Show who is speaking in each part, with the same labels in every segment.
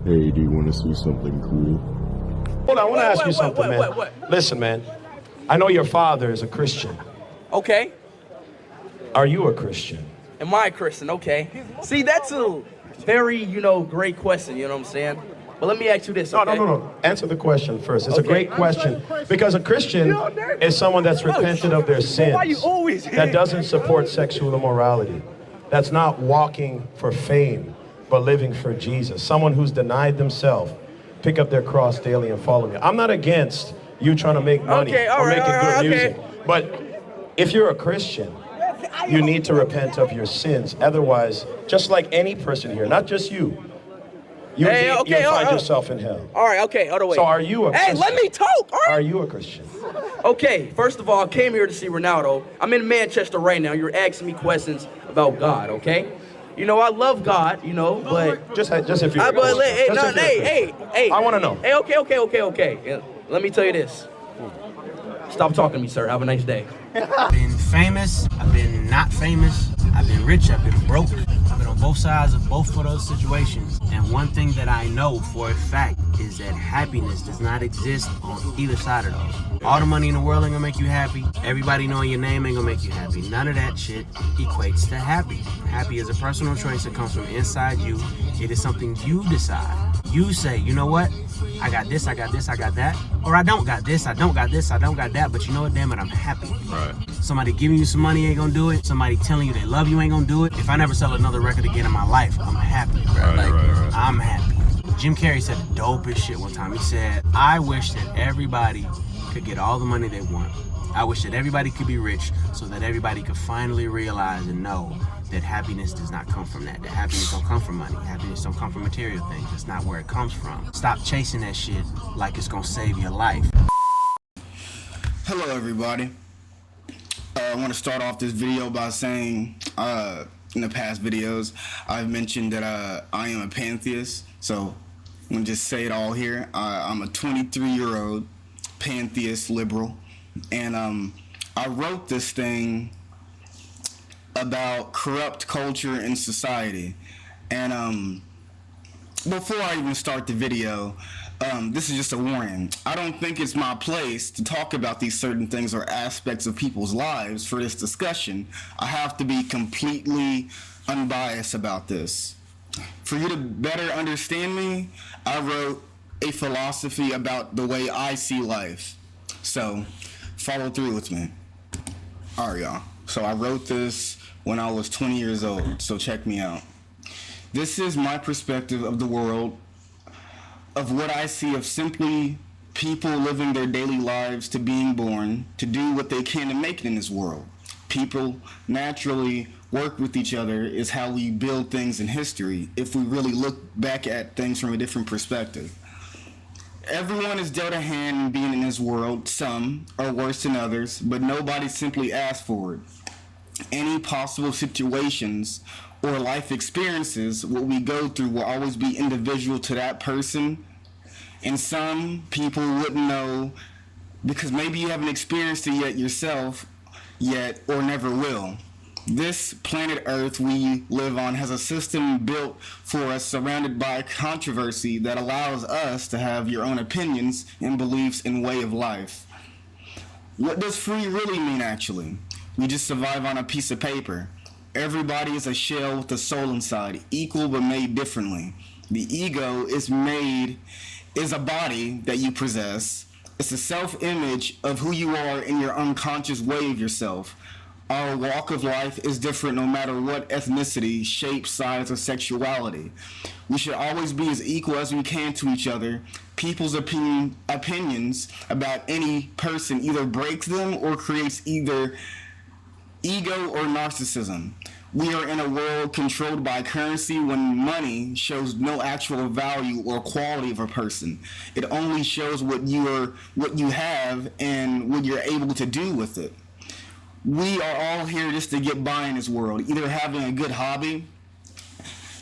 Speaker 1: Hey, do you want to see something cool?
Speaker 2: Hold on, I want to ask you something, man. Listen, man. I know your father is a Christian.
Speaker 3: Okay.
Speaker 2: Are you a Christian?
Speaker 3: Am I a Christian? Okay. See, that's a very, great question, you know what I'm saying? But let me ask you this, okay?
Speaker 2: No. Answer the question first. It's a great question because a Christian is someone that's repented of their sins, that doesn't support sexual immorality, that's not walking for fame, but living for Jesus. Someone who's denied themselves, pick up their cross daily and follow me. I'm not against you trying to make money or making good music, but if you're a Christian, you need to repent of your sins. Otherwise, just like any person here, not just you, you'll find yourself in hell.
Speaker 3: All right, okay, hold on, wait.
Speaker 2: So are you a Christian?
Speaker 3: Hey, let me talk, all right?
Speaker 2: Are you a Christian?
Speaker 3: Okay, first of all, I came here to see Ronaldo. I'm in Manchester right now. You're asking me questions about God, okay? I love God, but...
Speaker 2: Just if you're...
Speaker 3: Hey.
Speaker 2: I want to know.
Speaker 3: Hey, okay. Yeah, let me tell you this. Stop talking to me, sir. Have a nice day.
Speaker 4: I've been famous, I've been not famous, I've been rich, I've been broke. I've been on both sides of both of those situations. And one thing that I know for a fact is that happiness does not exist on either side of those. All the money in the world ain't gonna make you happy. Everybody knowing your name ain't gonna make you happy. None of that shit equates to happy. Happy is a personal choice that comes from inside you. It is something you decide. You say, you know what? I got this, I got that. Or I don't got this, I don't got that. But you know what? Damn it, I'm happy.
Speaker 1: Right.
Speaker 4: Somebody giving you some money ain't gonna do it. Somebody telling you they love you ain't gonna do it. If I never sell another record again in my life, I'm happy.
Speaker 1: Right.
Speaker 4: I'm happy. Jim Carrey said the dopest shit one time. He said, I wish that everybody could get all the money they want. I wish that everybody could be rich so that everybody could finally realize and know that happiness does not come from that. That happiness don't come from money. Happiness don't come from material things. That's not where it comes from. Stop chasing that shit like it's gonna save your life.
Speaker 5: Hello everybody. I want to start off this video by saying in the past videos I've mentioned that I am a pantheist, so I'm going to just say it all here. I'm a 23-year-old pantheist liberal, and I wrote this thing about corrupt culture in society. And before I even start the video, this is just a warning. I don't think it's my place to talk about these certain things or aspects of people's lives for this discussion. I have to be completely unbiased about this. For you to better understand me, I wrote a philosophy about the way I see life. So, follow through with me. Alright, y'all. So I wrote this when I was 20 years old, so check me out. This is my perspective of the world, of what I see of simply people living their daily lives to being born, to do what they can to make it in this world. People naturally work with each other is how we build things in history, if we really look back at things from a different perspective. Everyone is dealt a hand in being in this world. Some are worse than others, but nobody simply asked for it. Any possible situations or life experiences, what we go through will always be individual to that person. And some people wouldn't know because maybe you haven't experienced it yet yourself or never will. This planet Earth we live on has a system built for us surrounded by controversy that allows us to have your own opinions and beliefs and way of life. What does free really mean actually? We just survive on a piece of paper. Everybody is a shell with a soul inside, equal but made differently. The ego is a body that you possess. It's a self-image of who you are in your unconscious way of yourself. Our walk of life is different no matter what ethnicity, shape, size, or sexuality. We should always be as equal as we can to each other. People's opinions about any person either breaks them or creates either ego or narcissism. We are in a world controlled by currency when money shows no actual value or quality of a person. It only shows what you have and what you're able to do with it. We are all here just to get by in this world, either having a good hobby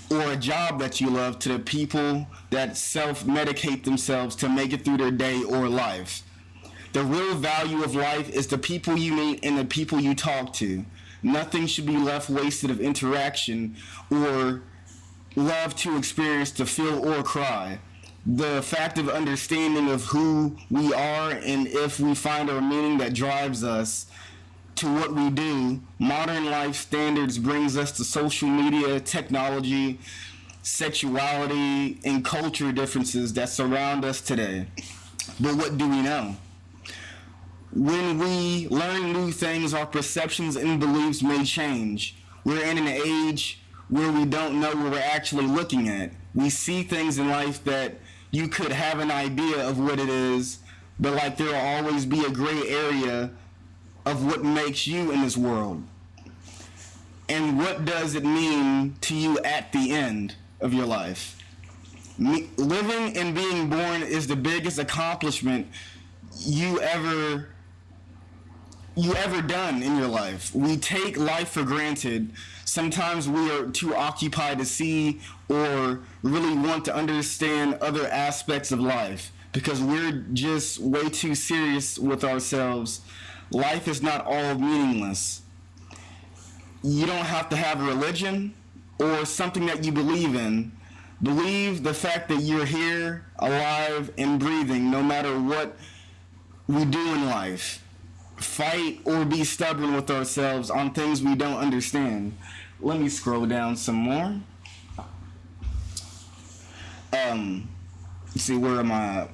Speaker 5: or a job that you love, to the people that self-medicate themselves to make it through their day or life. The real value of life is the people you meet and the people you talk to. Nothing should be left wasted of interaction or love to experience to feel or cry. The fact of understanding of who we are and if we find our meaning that drives us to what we do. Modern life standards brings us to social media, technology, sexuality, and culture differences that surround us today. But what do we know? When we learn new things, our perceptions and beliefs may change. We're in an age where we don't know what we're actually looking at. We see things in life that you could have an idea of what it is, but like there will always be a gray area of what makes you in this world. And what does it mean to you at the end of your life? Living and being born is the biggest accomplishment you ever done in your life. We take life for granted. Sometimes we are too occupied to see or really want to understand other aspects of life because we're just way too serious with ourselves. Life is not all meaningless. You don't have to have a religion or something that you believe in. Believe the fact that you're here, alive, and breathing no matter what we do in life. Fight or be stubborn with ourselves on things we don't understand. Let me scroll down some more. Let's see, where am I at?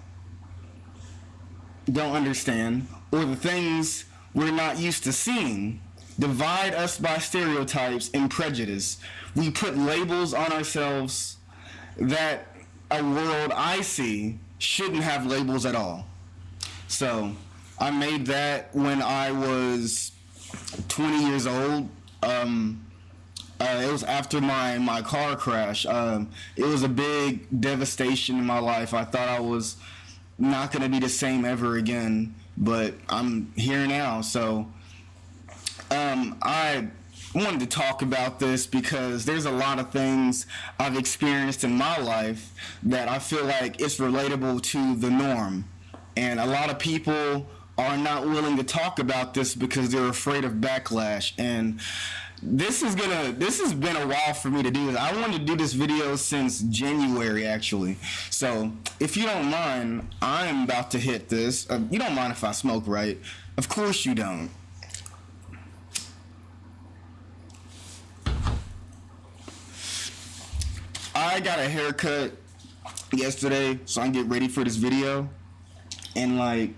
Speaker 5: Don't understand, or the things we're not used to seeing, divide us by stereotypes and prejudice. We put labels on ourselves that a world I see shouldn't have labels at all. So I made that when I was 20 years old. It was after my car crash. It was a big devastation in my life. I thought I was not going to be the same ever again, but I'm here now. So I wanted to talk about this because there's a lot of things I've experienced in my life that I feel like it's relatable to the norm. And a lot of people are not willing to talk about this because they're afraid of backlash. And this has been a while for me to do this. I wanted to do this video since January, actually. So if you don't mind, I'm about to hit this. You don't mind if I smoke, right? Of course you don't. I got a haircut yesterday, so I can get ready for this video. And like,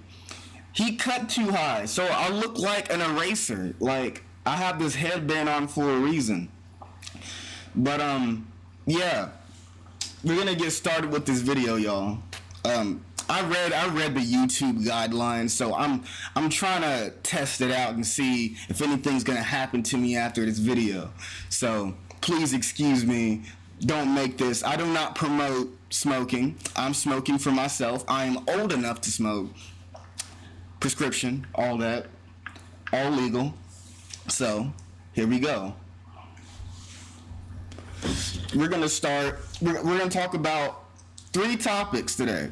Speaker 5: he cut too high, so I look like an eraser. Like, I have this headband on for a reason. But yeah, we're gonna get started with this video, y'all. I read the YouTube guidelines, so I'm trying to test it out and see if anything's gonna happen to me after this video. So please excuse me. Don't make this. I do not promote smoking. I'm smoking for myself. I am old enough to smoke. Prescription, all that, all legal. So here we go. We're gonna start. We're gonna talk about 3 topics today.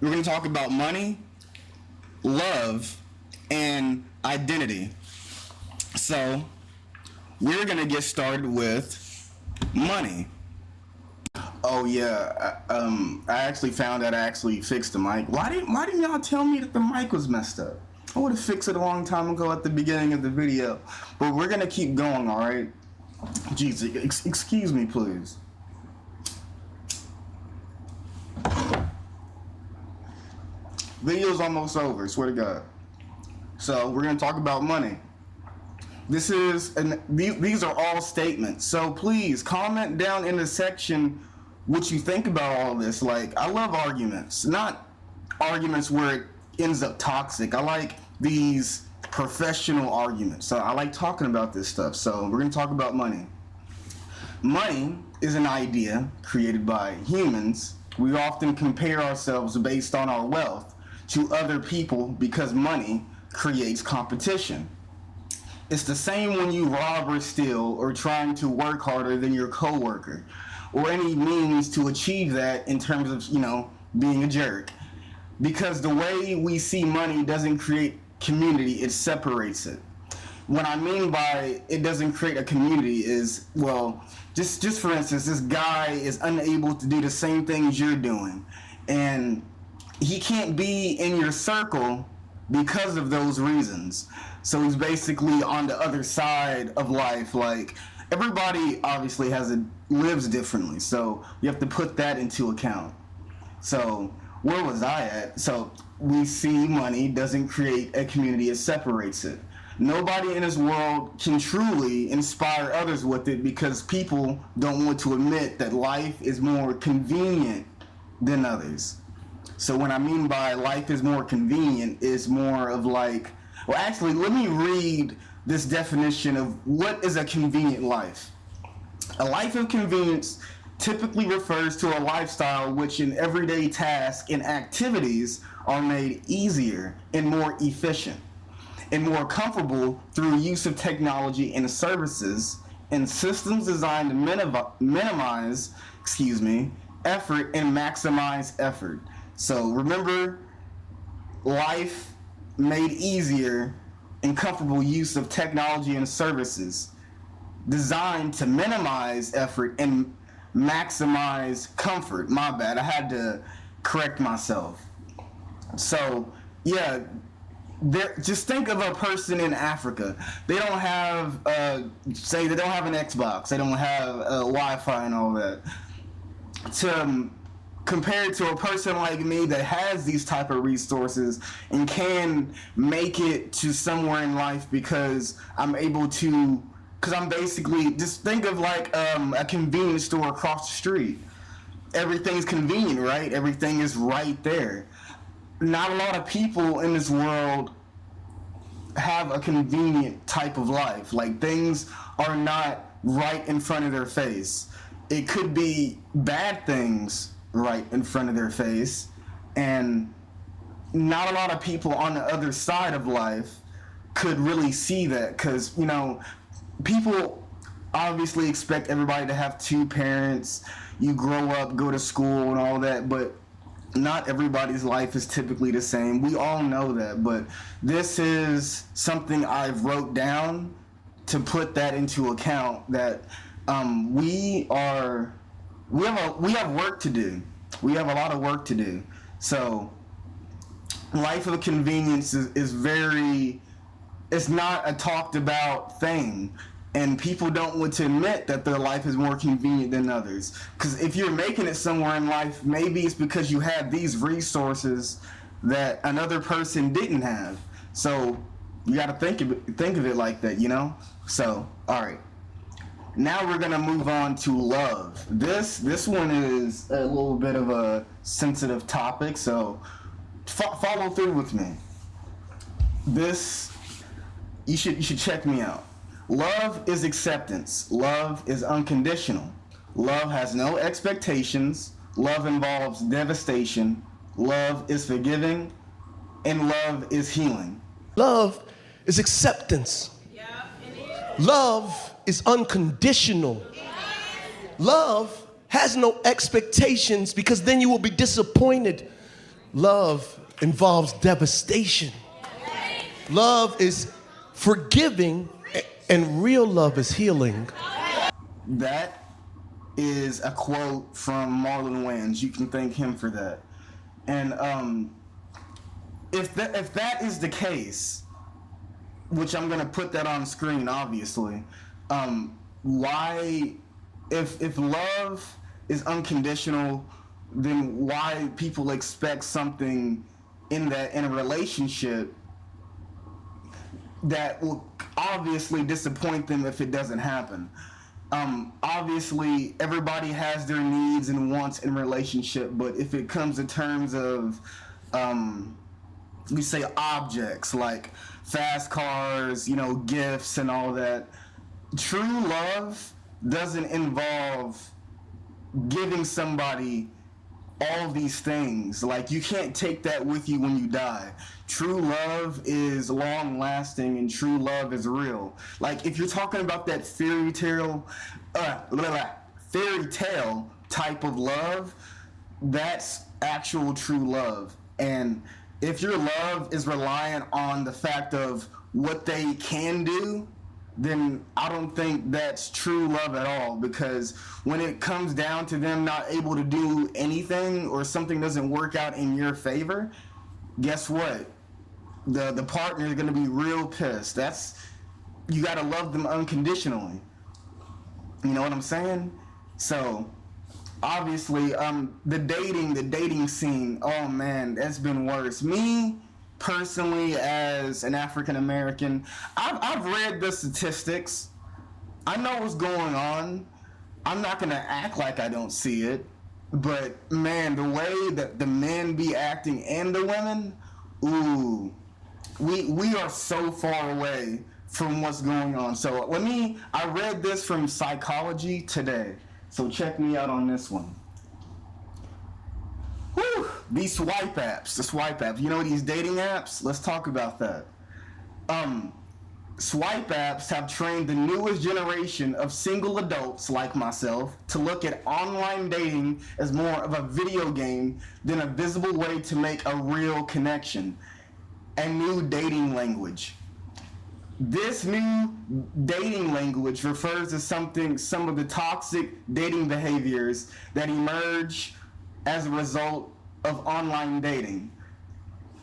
Speaker 5: We're gonna talk about money, love, and identity. So we're gonna get started with money. Oh yeah, I actually found out I actually fixed the mic. Why didn't y'all tell me that the mic was messed up? I would have fixed it a long time ago at the beginning of the video. But we're gonna keep going, all right? Jesus, excuse me, please. Video's almost over, swear to God. So we're gonna talk about money. These are all statements. So please comment down in the section what you think about all this. Like, I love arguments, not arguments where it ends up toxic. I like these professional arguments. So I like talking about this stuff. So we're gonna talk about money. Money is an idea created by humans. We often compare ourselves based on our wealth to other people because money creates competition. It's the same when you rob or steal or trying to work harder than your coworker or any means to achieve that in terms of, being a jerk. Because the way we see money doesn't create community, it separates it. What I mean by it doesn't create a community is, just just for instance, this guy is unable to do the same things you're doing, and he can't be in your circle because of those reasons. So he's basically on the other side of life. Like, everybody obviously lives differently, so you have to put that into account. So where was I at? So we see money doesn't create a community, it separates it. Nobody in this world can truly inspire others with it because people don't want to admit that life is more convenient than others. So what I mean by life is more convenient is more of like, well, actually, let me read this definition of what is a convenient life. A life of convenience typically refers to a lifestyle which in everyday tasks and activities are made easier and more efficient and more comfortable through use of technology and services and systems designed to minimize effort and maximize effort. So remember, life made easier and comfortable use of technology and services designed to minimize effort and maximize comfort. My bad, I had to correct myself. So yeah, just think of a person in Africa. They don't have say they don't have an Xbox, they don't have Wi-Fi and all that. Compared to a person like me that has these type of resources and can make it to somewhere in life because I'm basically, just think of like a convenience store across the street. Everything's convenient, right? Everything is right there. Not a lot of people in this world have a convenient type of life. Like, things are not right in front of their face. It could be bad things right in front of their face, and not a lot of people on the other side of life could really see that, because, you know, people obviously expect everybody to have two parents, you grow up, go to school and all that, but not everybody's life is typically the same. We all know that, but this is something I've wrote down to put that into account, that we have work to do. We have a lot of work to do. So life of convenience is it's not a talked about thing. And people don't want to admit that their life is more convenient than others. Because if you're making it somewhere in life, maybe it's because you have these resources that another person didn't have. So you got to think of it like that, you know? So, all right. Now we're going to move on to love. This one is a little bit of a sensitive topic, so follow through with me. You should check me out. Love is acceptance. Love is unconditional. Love has no expectations. Love involves devastation. Love is forgiving. And love is healing.
Speaker 6: Love is acceptance. Love is unconditional. Love has no expectations, because then you will be disappointed. Love involves devastation. Love is forgiving, and real love is healing.
Speaker 5: That is a quote from Marlon Wayans. You can thank him for that. And if that is the case, which I'm gonna put that on screen, obviously, why, if love is unconditional, then why people expect something in a relationship that will obviously disappoint them if it doesn't happen. Obviously, everybody has their needs and wants in relationship, but if it comes to terms of, we say objects like fast cars, you know, gifts and all that, true love doesn't involve giving somebody all these things. Like, you can't take that with you when you die. True love is long lasting, and true love is real. Like, if you're talking about that fairy tale type of love, that's actual true love. And if your love is reliant on the fact of what they can do, then I don't think that's true love at all, because when it comes down to them not able to do anything or something doesn't work out in your favor, guess what? The partner is going to be real pissed. You got to love them unconditionally. You know what I'm saying? So obviously, the dating scene, oh man, that's been worse. Me personally, as an African American, I've read the statistics. I know what's going on. I'm not gonna act like I don't see it, but man, the way that the men be acting and the women, ooh, we are so far away from what's going on. So I read this from Psychology Today. So check me out on this one. Whew, these the swipe apps. You know these dating apps? Let's talk about that. Swipe apps have trained the newest generation of single adults like myself to look at online dating as more of a video game than a visible way to make a real connection. A new dating language. This new dating language refers to some of the toxic dating behaviors that emerge as a result of online dating.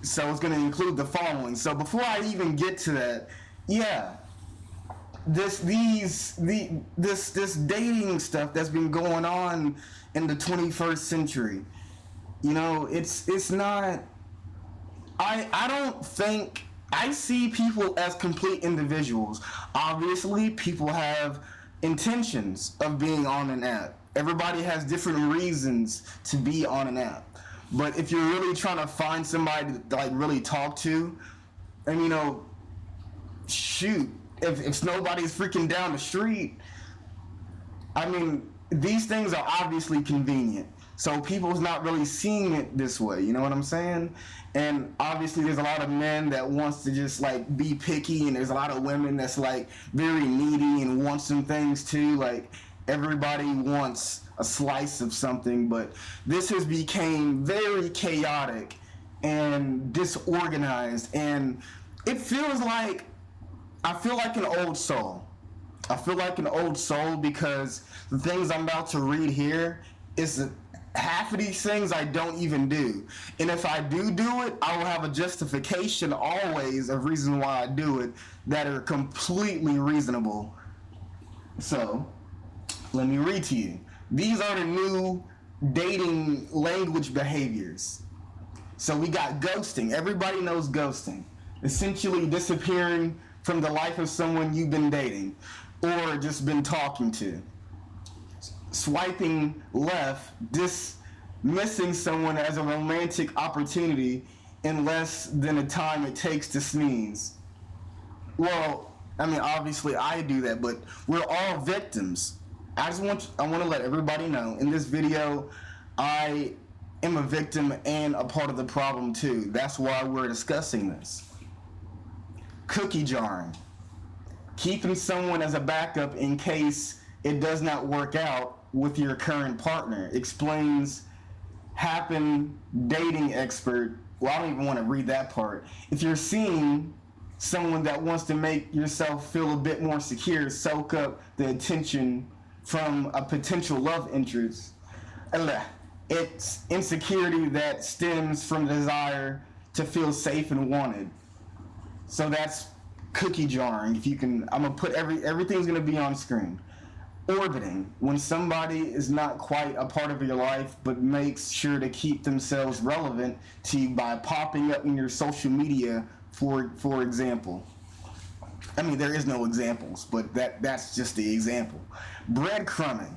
Speaker 5: So it's going to include the following. So before I even get to that, yeah, this dating stuff that's been going on in the 21st century, you know, it's not. I don't think. I see people as complete individuals. Obviously, people have intentions of being on an app. Everybody has different reasons to be on an app. But if you're really trying to find somebody to like really talk to, and you know, shoot, if nobody's freaking down the street, I mean, these things are obviously convenient. So people's not really seeing it this way, you know what I'm saying? And obviously there's a lot of men that wants to just like be picky, and there's a lot of women that's like very needy and wants some things too. Like everybody wants a slice of something, but this has become very chaotic and disorganized, and it feels like, I feel like an old soul. I feel like an old soul because the things I'm about to read here is half of these things I don't even do. And if I do it, I will have a justification always of reason why I do it that are completely reasonable. So, let me read to you. These are the new dating language behaviors. So we got ghosting. Everybody knows ghosting. Essentially disappearing from the life of someone you've been dating or just been talking to. Swiping left, dismissing someone as a romantic opportunity in less than a time it takes to sneeze. Well, I mean, obviously I do that, but we're all victims. I want to let everybody know, in this video, I am a victim and a part of the problem too. That's why we're discussing this. Cookie jarring. Keeping someone as a backup in case it does not work out with your current partner, explains Happen dating expert. Well, I don't even want to read that part. If you're seeing someone that wants to make yourself feel a bit more secure, soak up the attention from a potential love interest, it's insecurity that stems from the desire to feel safe and wanted. So that's cookie jarring. If you can, I'm gonna put everything's gonna be on screen. Orbiting, when somebody is not quite a part of your life but makes sure to keep themselves relevant to you by popping up in your social media, for example. I mean, there is no examples, but that's just the example. Breadcrumbing,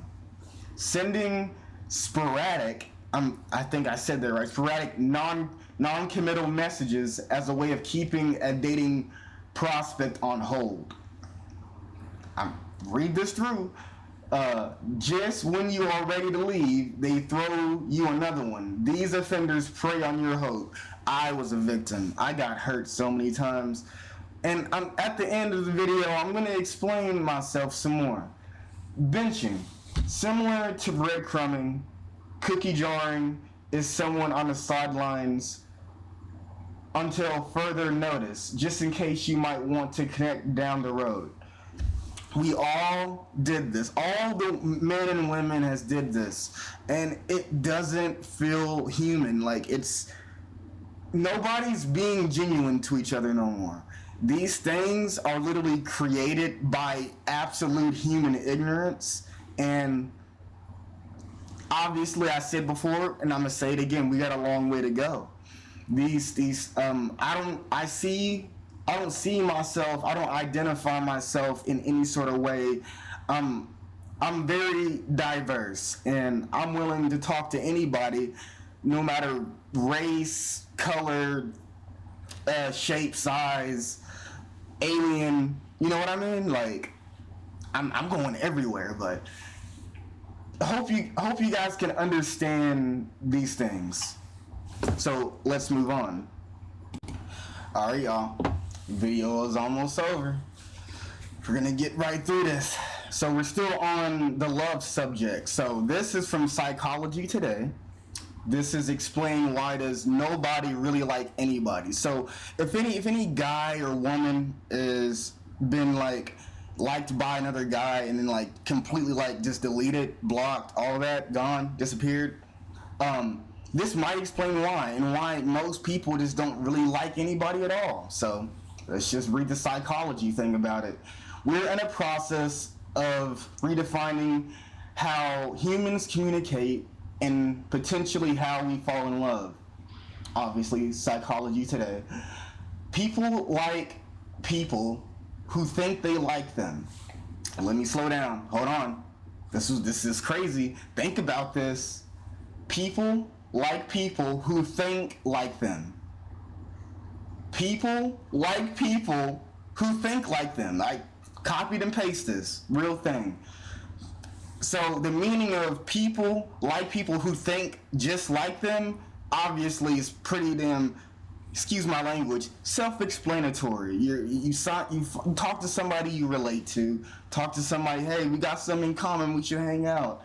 Speaker 5: sending sporadic, I think I said that right, sporadic non-committal messages as a way of keeping a dating prospect on hold. Read this through. Just when you are ready to leave, they throw you another one. These offenders prey on your hope. I was a victim. I got hurt so many times. And at the end of the video, I'm going to explain myself some more. Benching. Similar to breadcrumbing, cookie jarring is someone on the sidelines until further notice, just in case you might want to connect down the road. We all did this. All the men and women has did this, and it doesn't feel human. Like, nobody's being genuine to each other no more. These things are literally created by absolute human ignorance, and obviously, I said before, and I'm gonna say it again, we got a long way to go. I don't see myself, I don't identify myself in any sort of way. I'm very diverse, and I'm willing to talk to anybody, no matter race, color, shape, size, alien, you know what I mean? Like, I'm going everywhere, but I hope you guys can understand these things. So let's move on. All right, y'all. Video is almost over. We're gonna get right through this. So we're still on the love subject. So this is from Psychology Today. This is explaining why does nobody really like anybody. So if any guy or woman is been liked by another guy and then completely just deleted, blocked, all that, gone, disappeared, this might explain why, and why most people just don't really like anybody at all. So let's just read the psychology thing about it. We're in a process of redefining how humans communicate and potentially how we fall in love. Obviously, Psychology Today. People like people who think they like them. And let me slow down. Hold on. This is crazy. Think about this. People like people who think like them. People like people who think like them. I copied and pasted this. Real thing. So the meaning of people like people who think just like them obviously is pretty damn, excuse my language, self-explanatory. You talk to somebody you relate to. Talk to somebody, hey, we got something in common, we should hang out.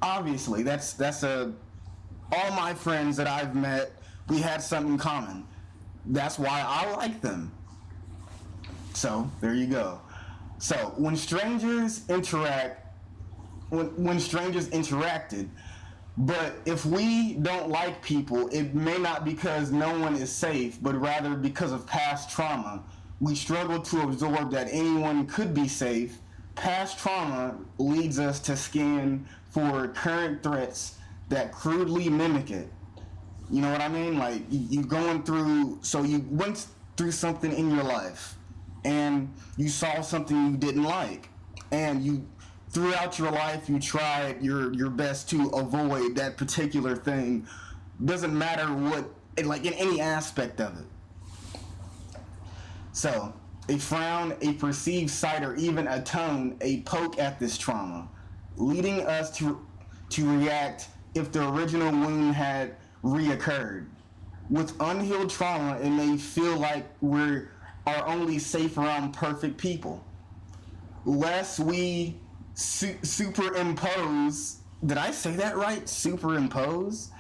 Speaker 5: Obviously, that's all my friends that I've met, we had something in common. That's why I like them. So there you go. So when strangers interacted, but if we don't like people, it may not because no one is safe, but rather because of past trauma. We struggle to absorb that anyone could be safe. Past trauma leads us to scan for current threats that crudely mimic it. You know what I mean? Like, you went through something in your life, and you saw something you didn't like, and throughout your life, you tried your best to avoid that particular thing. Doesn't matter what, in any aspect of it. So, a frown, a perceived sight, or even a tone, a poke at this trauma, leading us to react if the original wound had reoccurred. With unhealed trauma, it may feel like we are only safe around perfect people. Lest we superimpose, did I say that right? Superimpose?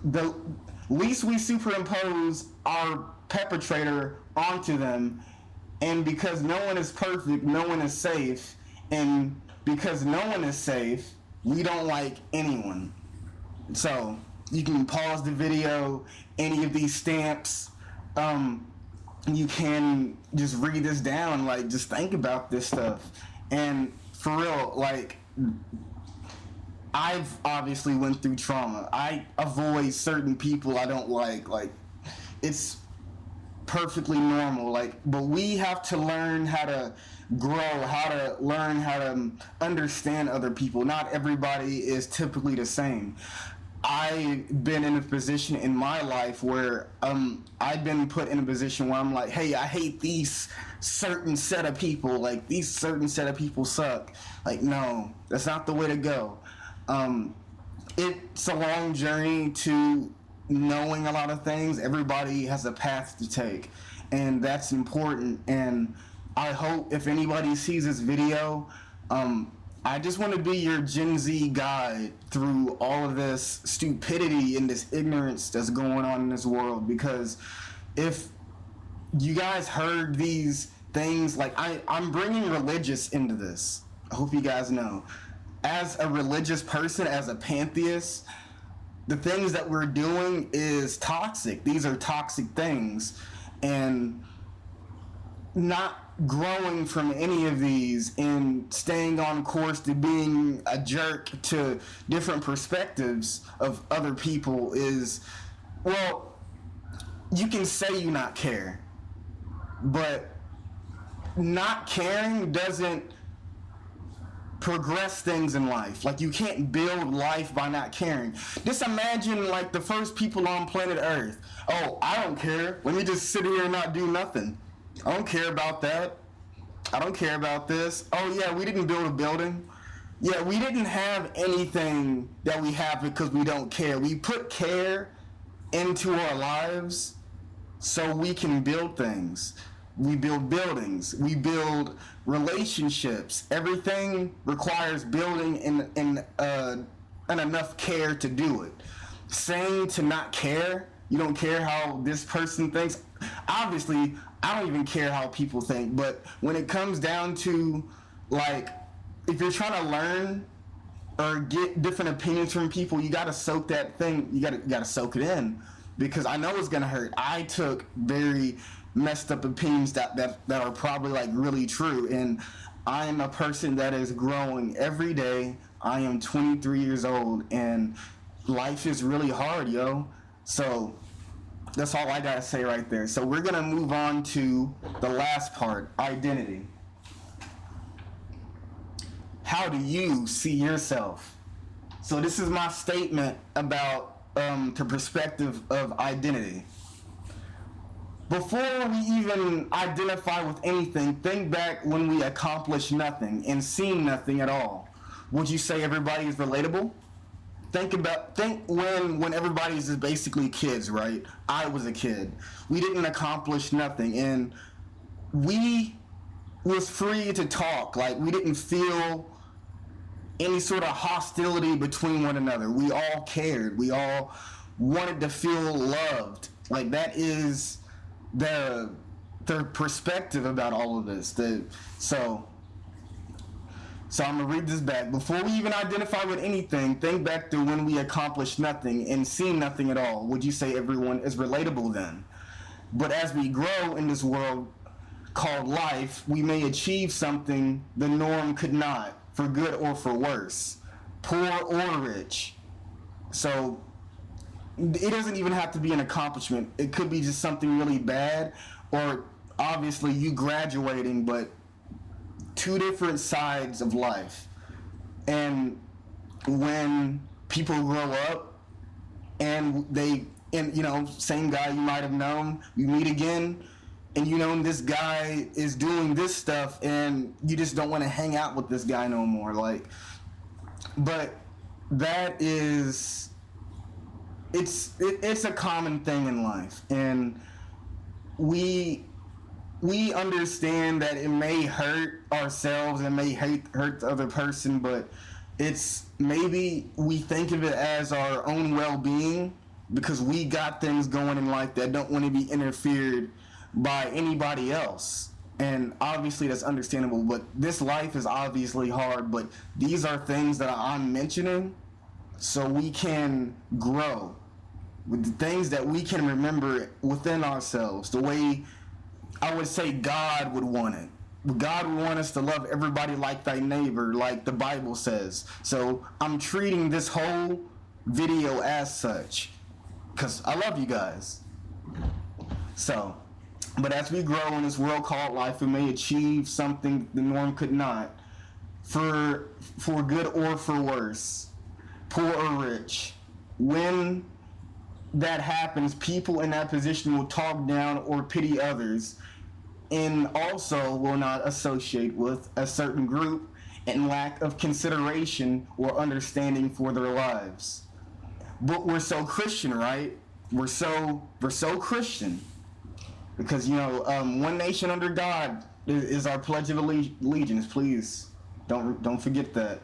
Speaker 5: The least we superimpose our perpetrator onto them, and because no one is perfect, no one is safe, and because no one is safe, we don't like anyone. So you can pause the video, any of these stamps, you can just read this down, just think about this stuff. And for real, I've obviously went through trauma. I avoid certain people I don't like. It's perfectly normal. But we have to learn how to grow, how to learn how to understand other people. Not everybody is typically the same. I've been in a position in my life where I've been put in a position where I'm like, hey, I hate these certain set of people. These certain set of people suck. No, that's not the way to go. It's a long journey to knowing a lot of things. Everybody has a path to take, and that's important. And I hope if anybody sees this video, I just want to be your Gen Z guide through all of this stupidity and this ignorance that's going on in this world. Because if you guys heard these things like I'm bringing religious into this. I hope you guys know. As a religious person, as a pantheist, the things that we're doing is toxic. These are toxic things. And not growing from any of these and staying on course to being a jerk to different perspectives of other people is, well, you can say you not care, but not caring doesn't progress things in life. Like, you can't build life by not caring. Just imagine like the first people on planet Earth. Oh, I don't care. Let me just sit here and not do nothing. I don't care about that. I don't care about this. Oh yeah, we didn't build a building. Yeah, we didn't have anything that we have because we don't care. We put care into our lives so we can build things. We build buildings. We build relationships. Everything requires building and enough care to do it. Saying to not care, you don't care how this person thinks. Obviously, I don't even care how people think, but when it comes down to, like, if you're trying to learn or get different opinions from people, you gotta soak that thing, you gotta soak it in, because I know it's gonna hurt. I took very messed up opinions that are probably like really true, and I am a person that is growing every day. I am 23 years old, and life is really hard, yo. So that's all I gotta say right there. So we're gonna move on to the last part, identity. How do you see yourself? So this is my statement about the perspective of identity. Before we even identify with anything, think back when we accomplished nothing and seen nothing at all. Would you say everybody is relatable? Think when everybody's just basically kids, right? I was a kid. We didn't accomplish nothing, and we was free to talk. Like, we didn't feel any sort of hostility between one another. We all cared. We all wanted to feel loved. Like, that is their perspective about all of this. So I'm going to read this back. Before we even identify with anything, think back to when we accomplished nothing and seen nothing at all. Would you say everyone is relatable then? But as we grow in this world called life, we may achieve something the norm could not, for good or for worse, poor or rich. So it doesn't even have to be an accomplishment. It could be just something really bad, or obviously you graduating, but two different sides of life. And when people grow up and you know, same guy you might have known, you meet again, and you know this guy is doing this stuff, and you just don't want to hang out with this guy no more. Like, but that is, it's a common thing in life, and we understand that it may hurt ourselves, it may hurt the other person, but it's maybe we think of it as our own well-being, because we got things going in life that don't want to be interfered by anybody else. And obviously that's understandable, but this life is obviously hard, but these are things that I'm mentioning so we can grow with the things that we can remember within ourselves, the way I would say God would want it. God would want us to love everybody like thy neighbor, like the Bible says. So I'm treating this whole video as such, because I love you guys. So, but as we grow in this world called life, we may achieve something the norm could not, for good or for worse, poor or rich. When that happens, people in that position will talk down or pity others, and also will not associate with a certain group, and lack of consideration or understanding for their lives. But we're so Christian, right? We're so Christian, because you know, one nation under God is our pledge of allegiance. Please don't forget that.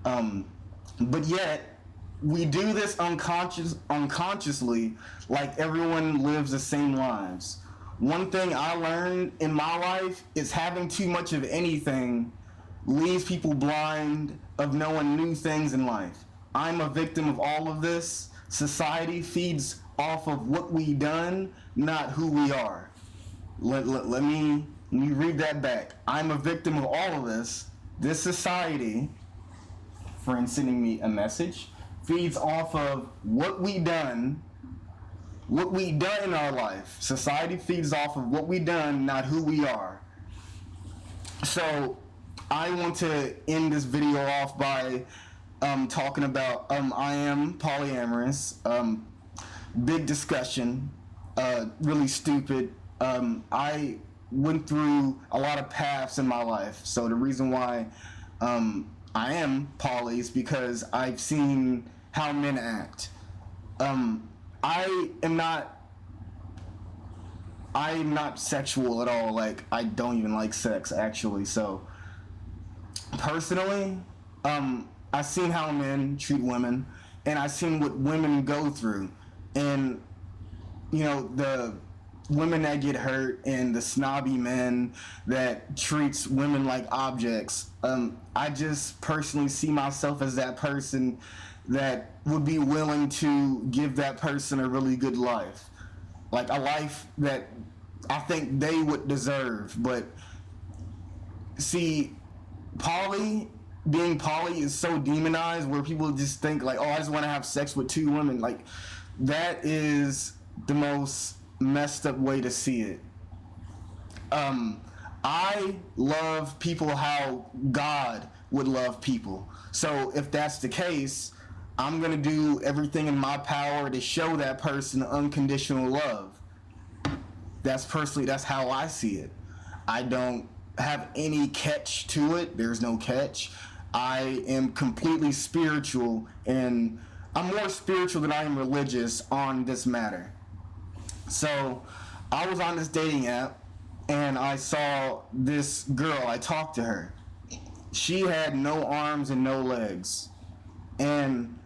Speaker 5: But yet we do this unconsciously, like everyone lives the same lives. one thing I learned in my life is having too much of anything leaves people blind of knowing new things in life. I'm a victim of all of this. Society feeds off of what we done, not who we are. Let me read that back. I'm a victim of all of this. This society, friend sending me a message, feeds off of what we done in our life. Society feeds off of what we done, not who we are. So I want to end this video off by talking about I am polyamorous. Big discussion, really stupid. I went through a lot of paths in my life. So the reason why I am poly is because I've seen how men act. I am not sexual at all. Like, I don't even like sex, actually. So personally, I've seen how men treat women, and I've seen what women go through, and you know, the women that get hurt and the snobby men that treats women like objects. I just personally see myself as that person that would be willing to give that person a really good life, like a life that I think they would deserve. But see, being poly is so demonized, where people just think like, oh, I just want to have sex with two women. Like, that is the most messed up way to see it. I love people how God would love people. So if that's the case, I'm gonna do everything in my power to show that person unconditional love. That's how I see it. I don't have any catch to it. There's no catch. I am completely spiritual, and I'm more spiritual than I am religious on this matter. So I was on this dating app, and I saw this girl. I talked to her. She had no arms and no legs, and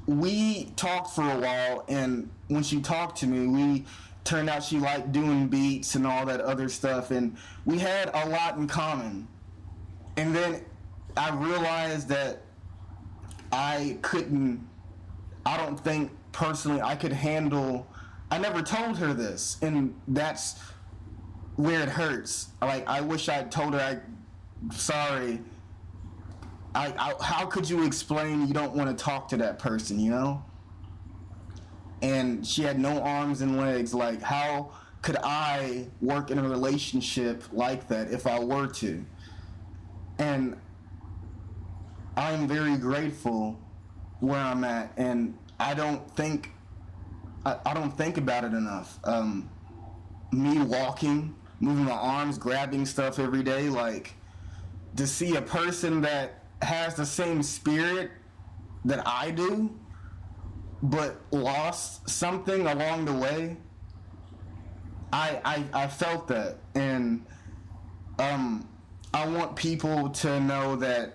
Speaker 5: we talked for a while, and when she talked to me, we turned out she liked doing beats and all that other stuff, and we had a lot in common. And then I realized that I don't think personally I could handle, I never told her this, and that's where it hurts. Like, I wish I told her, sorry, how could you explain you don't want to talk to that person, you know? And she had no arms and legs. Like, how could I work in a relationship like that if I were to? And I'm very grateful where I'm at, and I don't think about it enough. Me walking, moving my arms, grabbing stuff every day, like, to see a person that has the same spirit that I do, but lost something along the way, I felt that. And I want people to know that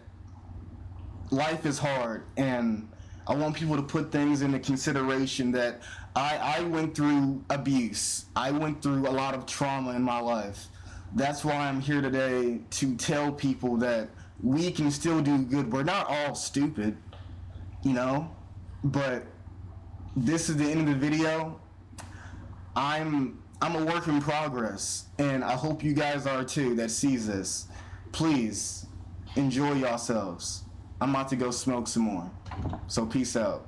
Speaker 5: life is hard, and I want people to put things into consideration that I went through abuse. I went through a lot of trauma in my life. That's why I'm here today, to tell people that we can still do good. We're not all stupid, you know, but this is the end of the video. I'm a work in progress, and I hope you guys are too that sees this. Please enjoy yourselves. I'm about to go smoke some more. So peace out.